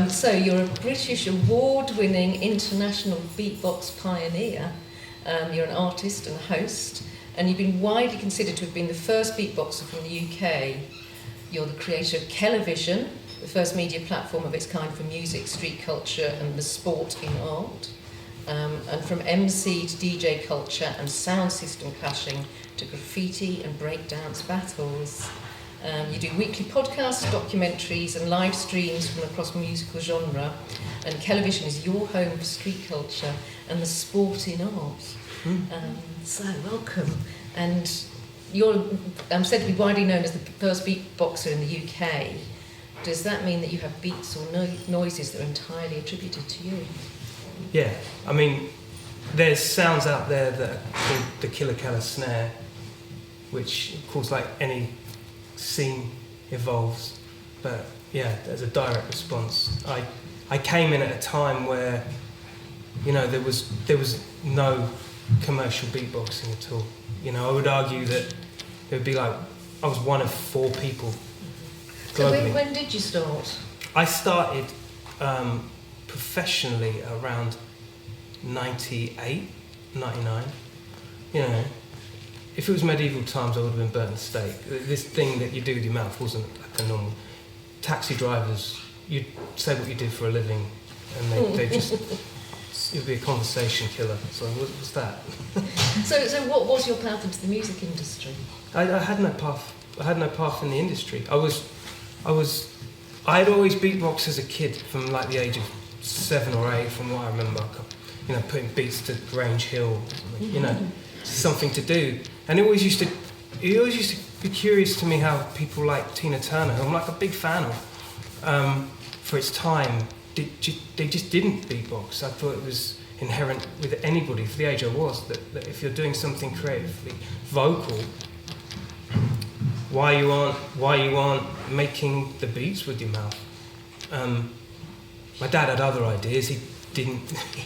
So you're a British award-winning international beatbox pioneer. You're an artist and host, and you've been widely considered to have been the first beatboxer from the UK. You're the creator of Television, the first media platform of its kind for music, street culture and the sport in art. And from MC to DJ culture and sound system clashing to graffiti and breakdance battles. You do weekly podcasts, documentaries and live streams from across musical genre, and Television is your home for street culture and the sport in art. So welcome. And you're said to be widely known as the first beatboxer in the UK. Does that mean that you have beats or noises that are entirely attributed to you? Yeah, I mean, there's sounds out there that are called the Killa Kela snare, which of course, like any scene, evolves. But yeah, there's a direct response. I came in at a time where, you know, there was no commercial beatboxing at all. You know, I would argue that it would be like I was one of 4 people globally. So when did you start? I started professionally around 98, 99. You know, if it was medieval times, I would have been burnt at the stake. This thing that you do with your mouth wasn't like a normal. Taxi drivers, you'd say what you did for a living, and they just, it would be a conversation killer. So what was that? So what was your path into the music industry? I had no path. I had no path in the industry. I'd always beatboxed as a kid from like the age of 7 or 8, from what I remember. You know, putting beats to Grange Hill, you know, something to do. And it always used to be curious to me how people like Tina Turner, who I'm like a big fan of, for its time, they just didn't beatbox. I thought it was inherent with anybody, for the age I was, that if you're doing something creatively vocal, why you aren't making the beats with your mouth. My dad had other ideas. He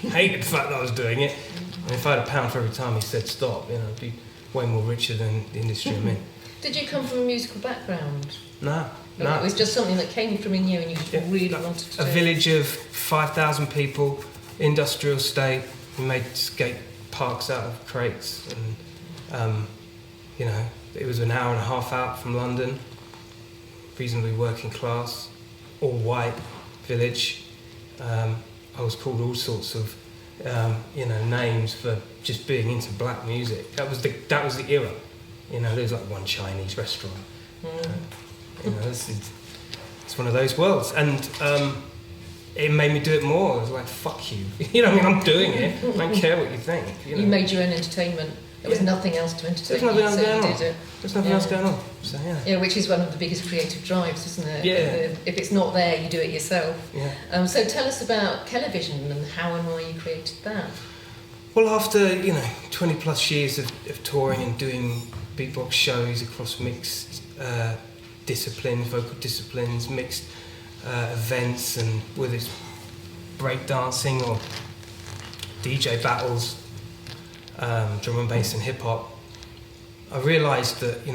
hated the fact that I was doing it. And if I had £1 for every time he said stop, you know, I'd be way more richer than the industry I'm in. Did you come from a musical background? No. It was just something that came from in you and you just really wanted to do. A village of 5,000 people, industrial estate. We made skate parks out of crates, and you know, it was an hour and a half out from London. Reasonably working class, all white village. I was called all sorts of names for just being into black music. That was the era. You know, there's like one Chinese restaurant. You know, it's one of those worlds, and it made me do it more. I was like, "Fuck you," you know. I mean, I'm doing it. I don't care what you think. You made your own entertainment. There was nothing else to entertain you, so you did it. There's nothing else going on. So yeah. Yeah, which is one of the biggest creative drives, isn't it? Yeah. If it's not there, you do it yourself. Yeah. So tell us about Television and how and why you created that. Well, after 20 plus years of touring and doing beatbox shows across mixed disciplines, vocal disciplines, mixed events, and whether it's breakdancing or DJ battles, drum and bass and hip hop, I realised that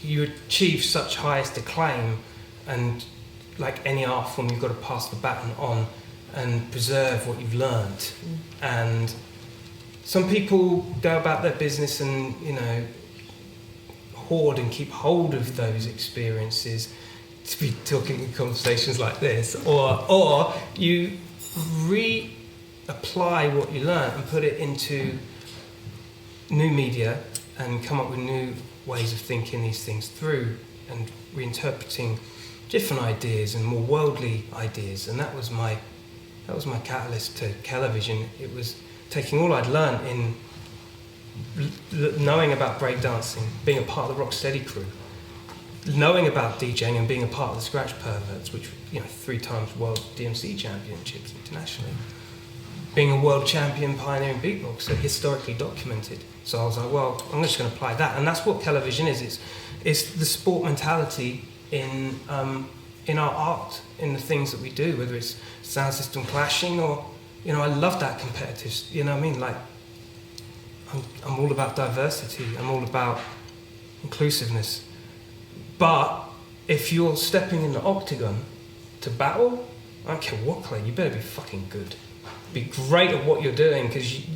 you achieve such highest acclaim, and like any art form, you've got to pass the baton on and preserve what you've learned. And some people go about their business and hoard and keep hold of those experiences to be talking in conversations like this, or you reapply what you learn and put it into new media and come up with new ways of thinking these things through and reinterpreting different ideas and more worldly ideas. And that was my catalyst to Television. It was taking all I'd learned in knowing about breakdancing, being a part of the Rocksteady crew, knowing about DJing and being a part of the Scratch Perverts, which 3 times world DMC championships internationally, being a world champion pioneering beatboxer, historically documented. So I was like, well, I'm just going to apply that, and that's what Television is. It's the sport mentality in our art, in the things that we do, whether it's sound system clashing or, I love that competitive, I mean? Like, I'm all about diversity, I'm all about inclusiveness. But if you're stepping in the octagon to battle, I don't care what colour, you better be fucking good. Be great at what you're doing, because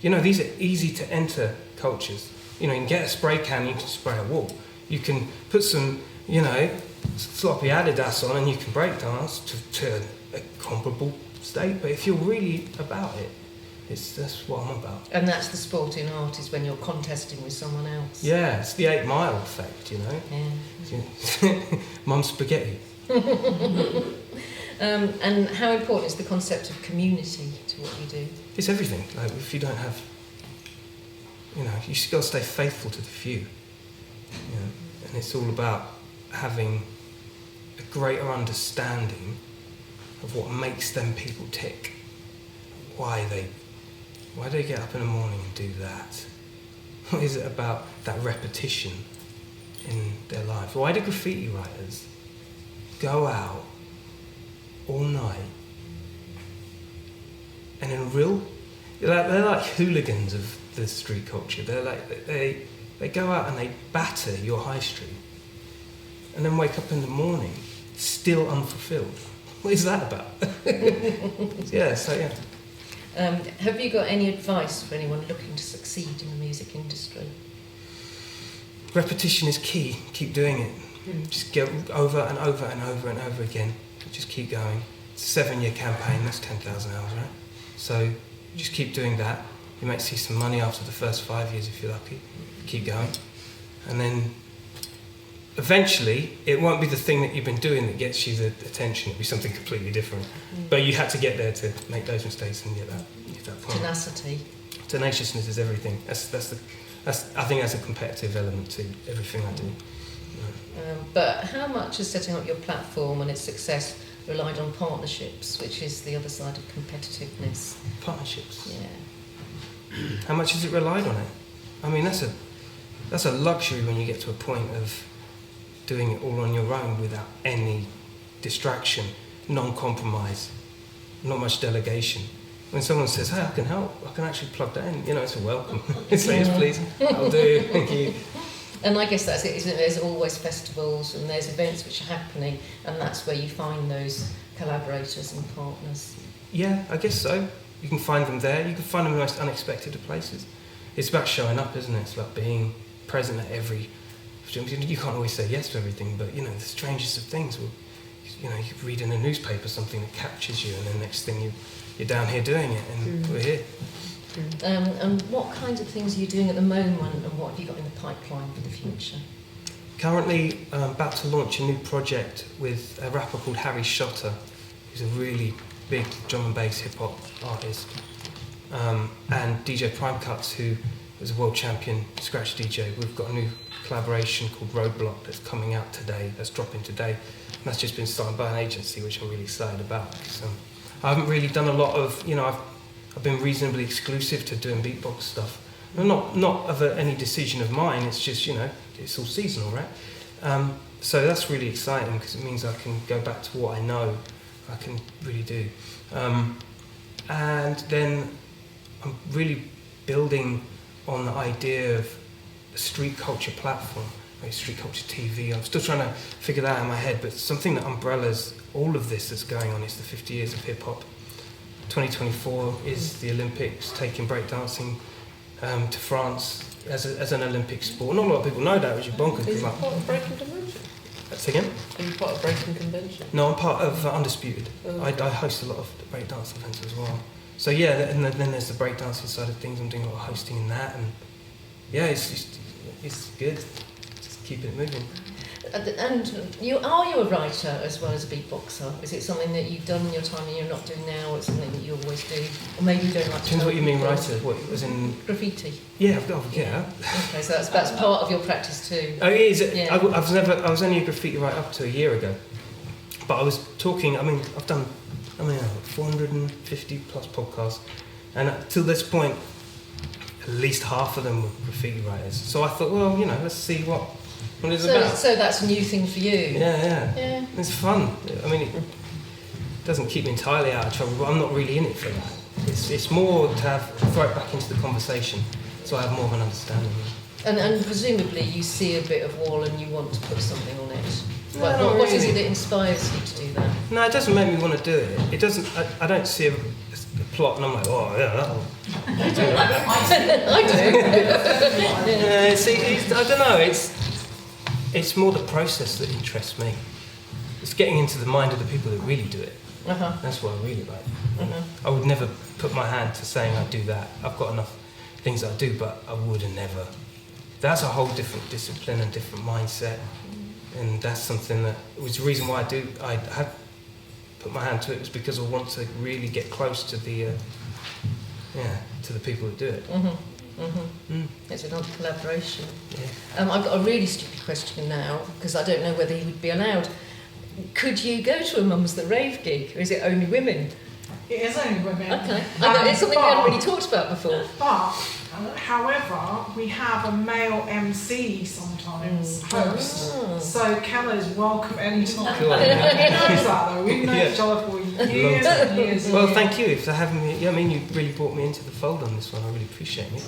you know, these are easy to enter cultures. You know, you can get a spray can, you can spray a wall. You can put some, you know, sloppy Adidas on and you can break dance to a comparable state. But if you're really about it, that's what I'm about. And that's the sport in art, is when you're contesting with someone else. Yeah, it's the 8 Mile effect, you know. Yeah. Mum's spaghetti. And how important is the concept of community to what you do? It's everything. Like, if you don't have, you know, you just got to stay faithful to the few. You know? And it's all about having a greater understanding of what makes them people tick. Why they get up in the morning and do that? What is it about that repetition in their lives? Why do graffiti writers go out all night and they're like hooligans of the street culture. They're like, they go out and they batter your high street and then wake up in the morning still unfulfilled. What is that about? Yeah. Have you got any advice for anyone looking to succeed in the music industry? Repetition is key. Keep doing it. Just go over and over and over and over again. Just keep going. It's a 7-year campaign, that's 10,000 hours, right? So just keep doing that. You might see some money after the first 5 years if you're lucky. Keep going. And then eventually it won't be the thing that you've been doing that gets you the attention. It'll be something completely different. But you had to get there to make those mistakes and get that point. Tenacity. Tenaciousness is everything. I think that's a competitive element to everything I do. But how much is setting up your platform and its success relied on partnerships, which is the other side of competitiveness? Partnerships? Yeah. How much has it relied on it? I mean, that's a luxury when you get to a point of doing it all on your own without any distraction, non-compromise, not much delegation. When someone says, hey, I can help, I can actually plug that in, you know, it's a welcome. Say yes, please, I'll do, thank you. And I guess that's it, isn't it? There's always festivals and there's events which are happening, and that's where you find those collaborators and partners. Yeah, I guess so. You can find them there. You can find them in the most unexpected of places. It's about showing up, isn't it? It's about being present at every... You can't always say yes to everything, but, you know, the strangest of things will... You know, you read in a newspaper something that captures you, and then next thing you're down here doing it, and we're here. And what kinds of things are you doing at the moment, and what have you got in the pipeline for the future? Currently about to launch a new project with a rapper called Harry Shotter, who's a really big drum and bass hip hop artist, and DJ Prime Cuts, who is a world champion scratch DJ. We've got a new collaboration called Roadblock that's coming out today, that's dropping today, and that's just been signed by an agency, which I'm really excited about. So I haven't really done a lot of, you know, I've been reasonably exclusive to doing beatbox stuff. Not of any decision of mine, it's just, you know, it's all seasonal, right? So that's really exciting because it means I can go back to what I know I can really do. And then I'm really building on the idea of a street culture platform, like street culture TV. I'm still trying to figure that out in my head, but something that umbrellas all of this that's going on. It's the 50 years of hip hop. 2024 is the Olympics, taking breakdancing to France as an Olympic sport. Not a lot of people know that, which is bonkers. Is you part of Breaking Convention? That's again? Are you part of Breaking Convention? No, I'm part of Undisputed. Oh. I host a lot of breakdance events as well. So yeah, and then there's the breakdancing side of things. I'm doing a lot of hosting in that, and yeah, it's good. Just keeping it moving. And you a writer as well as a beatboxer? Is it something that you've done in your time and you're not doing now, or it's something that you always do? Or maybe you don't like to... Depends what you mean writer. What was in... Graffiti? Yeah, yeah. Okay, so that's part of your practice too. Oh, is it? Yeah. I was only a graffiti writer up to a year ago. But I was talking, I've done 450 plus podcasts. And till this point, at least half of them were graffiti writers. So I thought, well, you know, let's see what it's about. So that's a new thing for you? Yeah. It's fun. I mean, it doesn't keep me entirely out of trouble, but I'm not really in it for that. It's more to throw it back into the conversation, so I have more of an understanding. And presumably you see a bit of wall and you want to put something on it. What is it that inspires you to do that? No, it doesn't make me want to do it. It doesn't. I don't see a plot and I'm like, oh yeah, that'll. I do. Yeah, see, I don't know. It's more the process that interests me. It's getting into the mind of the people that really do it. That's what I really like. I would never put my hand to saying I do that. I've got enough things I do, but I would have never. That's a whole different discipline and different mindset, and that's something that was the reason why I had put my hand to it, was because I want to really get close to the to the people that do it. It's another collaboration. Yeah. I've got a really stupid question now, because I don't know whether he would be allowed. Could you go to a Mums That Rave gig, or is it only women? It is only women. Okay. It's something we haven't really talked about before. But, however, we have a male MC sometimes, host. So Kela is welcome anytime. Cool. He knows that though. We've known each other for years and years. Well, thank you for having me. Yeah, I mean, you really brought me into the fold on this one. I really appreciate it.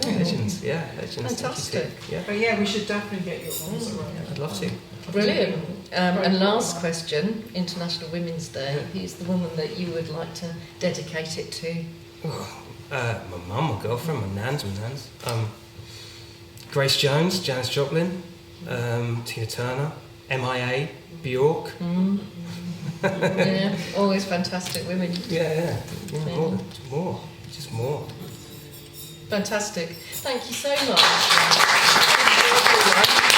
Legends, legends. Fantastic. Yeah. But yeah, we should definitely get you on the road. I'd love to. Brilliant. And last question, International Women's Day. Who's the woman that you would like to dedicate it to? My mum, my girlfriend, my nans. Grace Jones, Janis Joplin, Tina Turner, MIA, Bjork. Yeah, always fantastic women. Yeah, more. Just more. Fantastic. Thank you so much. Thank you, everyone.